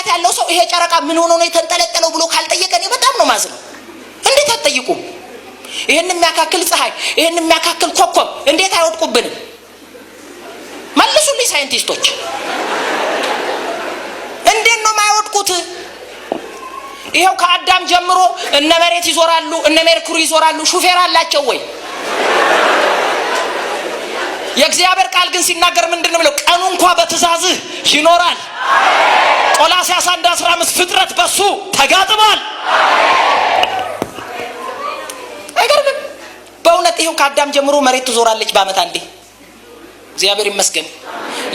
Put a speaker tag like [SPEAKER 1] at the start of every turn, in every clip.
[SPEAKER 1] ጭንቅላት ያለው ሰው ይሄ ጨረቃ ምን ሆኖ ነው የተንጠለጠለው ብሎ ካልጠየቀኝ በጣም ነው ማዝነው። እንዴት አትጠይቁም? ይሄን የሚያካክል ፀሐይ፣ ይሄን የሚያካክል ኮከብ እንዴት አይወድቁብንም? መልሱልኝ ሳይንቲስቶች፣ እንዴት ነው የማይወድቁት? ይሄው ከአዳም ጀምሮ እነ መሬት ይዞራሉ፣ እነ ሜርኩሪ ይዞራሉ። ሹፌር አላቸው ወይ? የእግዚአብሔር ቃል ግን ሲናገር ምንድነው ብለው ቀኑ እንኳን በትእዛዝህ ይኖራል። ቆላስይስ 1:15 ፍጥረት በሱ ተጋጥሟል። አይገርምም? በእውነት ይሄው ከአዳም ጀምሮ መሬት ትዞራለች በአመት አንዴ። እግዚአብሔር ይመስገን።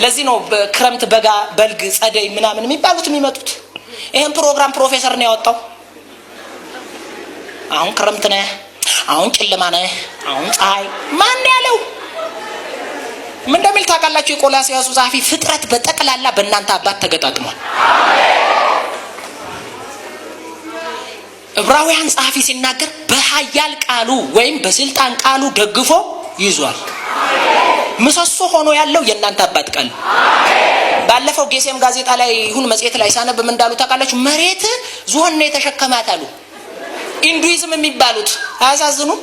[SPEAKER 1] ለዚህ ነው በክረምት በጋ በልግ ጸደይ ምናምን የሚባሉት የሚመጡት። ይሄን ፕሮግራም ፕሮፌሰር ነው ያወጣው። አሁን ክረምት ነው፣ አሁን ጨለማ ነው፣ አሁን ፀሐይ ማን ያለው? ምን እንደሚል ታውቃላችሁ? የቆላስይስ ጸሐፊ ፍጥረት በጠቅላላ በእናንተ አባት ተገጣጥሟል። ዕብራውያን ጸሐፊ ሲናገር በኃያል ቃሉ ወይም በስልጣን ቃሉ ደግፎ ይዟል። ምሰሶ ሆኖ ያለው የእናንተ አባት ቃል። ባለፈው ጌሴም ጋዜጣ ላይ ይሁን መጽሔት ላይ ሳነብ ምን እንዳሉ ታውቃላችሁ? መሬት ዝሆን ነው የተሸከማት አሉ። ኢንዱይዝም የሚባሉት አያሳዝኑም?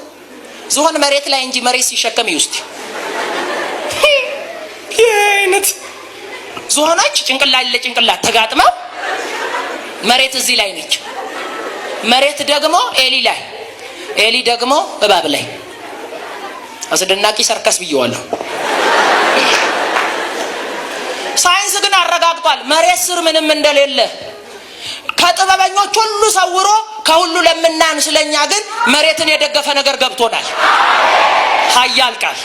[SPEAKER 1] ዝሆን መሬት ላይ እንጂ መሬት ሲሸከም ይውስጥ የአይነት ዝሆኖች ጭንቅላት ለጭንቅላት ተጋጥመው መሬት እዚህ ላይ ነች። መሬት ደግሞ ኤሊ ላይ፣ ኤሊ ደግሞ እባብ ላይ። አስደናቂ ሰርከስ ብየዋለሁ። ሳይንስ ግን አረጋግጧል መሬት ስር ምንም እንደሌለ። ከጥበበኞች ሁሉ ሰውሮ ከሁሉ ለምናን ስለኛ ግን መሬትን የደገፈ ነገር ገብቶናል። ኃያል ቃል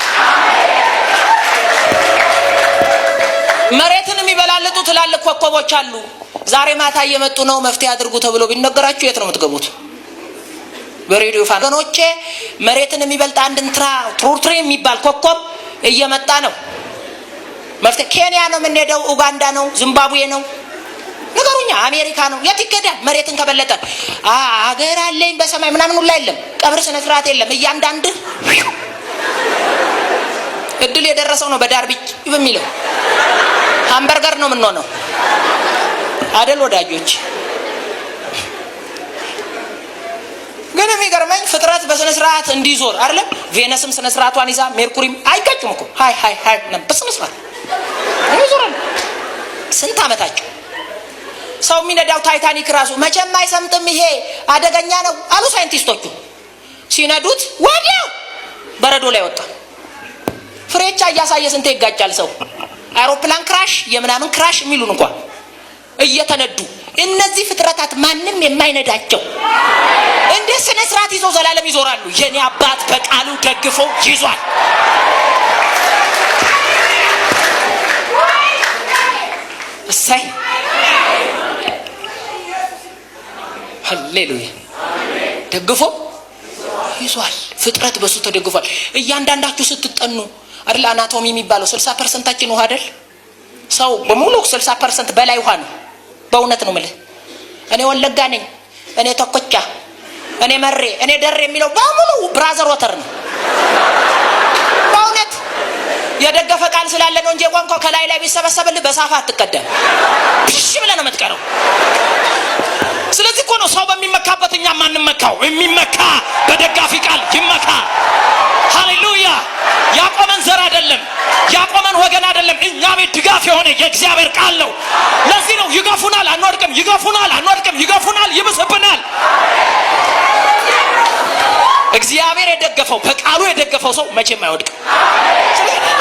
[SPEAKER 1] መሬትን የሚበላልጡ ትላልቅ ኮከቦች አሉ። ዛሬ ማታ እየመጡ ነው መፍትሄ አድርጉ ተብሎ ቢነገራችሁ የት ነው የምትገቡት? በሬዲዮ ፋኖቼ መሬትን የሚበልጥ አንድ ትሩትሪ የሚባል ኮከብ እየመጣ ነው። መፍትሄ ኬንያ ነው የምንሄደው፣ ኡጋንዳ ነው፣ ዚምባብዌ ነው፣ ነገሩኛ አሜሪካ ነው። የት ይገዳል? መሬትን ከበለጠ አገር አለኝ በሰማይ ምናምን ሁላ የለም። ቀብር ስነ ስርዓት የለም። እያንዳንድ እድል የደረሰው ነው በዳር ቢጭ በሚለው ሃምበርገር ነው የምንሆነው አይደል ወዳጆች? ግን የሚገርመኝ ፍጥረት በስነ ስርዓት እንዲዞር አይደለም። ቬነስም ስነ ስርዓቷን ይዛ ሜርኩሪም አይጋጩም እኮ ሃይ ሃይ ሃይ ነው በስነ ስርዓት ይዞራል። ስንት አመታቸው? ሰው የሚነዳው ታይታኒክ ራሱ መቼም አይሰምጥም ይሄ አደገኛ ነው አሉ ሳይንቲስቶቹ። ሲነዱት ወዲያው በረዶ ላይ ወጣ። ፍሬቻ እያሳየ ስንት ይጋጫል ሰው። አይሮፕላን ክራሽ የምናምን ክራሽ የሚሉን እንኳን እየተነዱ እነዚህ ፍጥረታት ማንም የማይነዳቸው እንደ ስነ ስርዓት ይዘው ዘላለም ይዞራሉ። የኔ አባት በቃሉ ደግፎ ይዟል። እሰይ ሃሌሉያ። ደግፎ ይዟል። ፍጥረት በሱ ተደግፏል። እያንዳንዳችሁ ስትጠኑ አይደል አናቶሚ የሚባለው 60% ውሃ አይደል? ሰው በሙሉ 60% በላይ ውሃ ነው። በእውነት ነው የምልህ። እኔ ወለጋ ነኝ፣ እኔ ተኮቻ፣ እኔ መሬ፣ እኔ ደሬ የሚለው በሙሉ ብራዘር ወተር ነው። በእውነት የደገፈ ቃል ስላለ ነው እንጂ ቋንቋ ከላይ ላይ ቢሰበሰብልህ በሳፋ አትቀደም። እሺ ብለህ ነው የምትቀረው። ስለዚህ እኮ ነው ሰው በሚመካበት እኛ ማንመካው። የሚመካ በደጋፊ ቃል ይመካ። ሃሌሉያ። ያቆመን ዘር አይደለም፣ ያቆመን ወገን አይደለም። እኛ ቤት ድጋፍ የሆነ የእግዚአብሔር ቃል ነው። ለዚህ ነው ይገፉናል አንወድቅም፣ ይገፉናል አንወድቅም፣ ይገፉናል ይብስብናል። እግዚአብሔር የደገፈው በቃሉ የደገፈው ሰው መቼም አይወድቅም።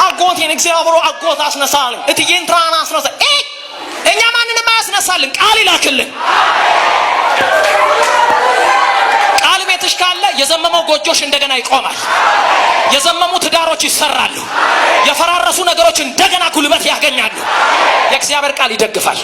[SPEAKER 1] አጎቴን እግዚአብሔር አጎት አስነሳልኝ፣ እትዬን ትራና አስነሳ። እኛ ማንንም አያስነሳልን፣ ቃል ይላክልን። ቃል ቤትሽ ካለ የዘመመው ጎጆሽ እንደገና ይቆማል። የዘመሙ ትዳሮች ይሰራሉ። የፈራረሱ ነገሮች እንደገና ጉልበት ያገኛሉ። የእግዚአብሔር ቃል ይደግፋል።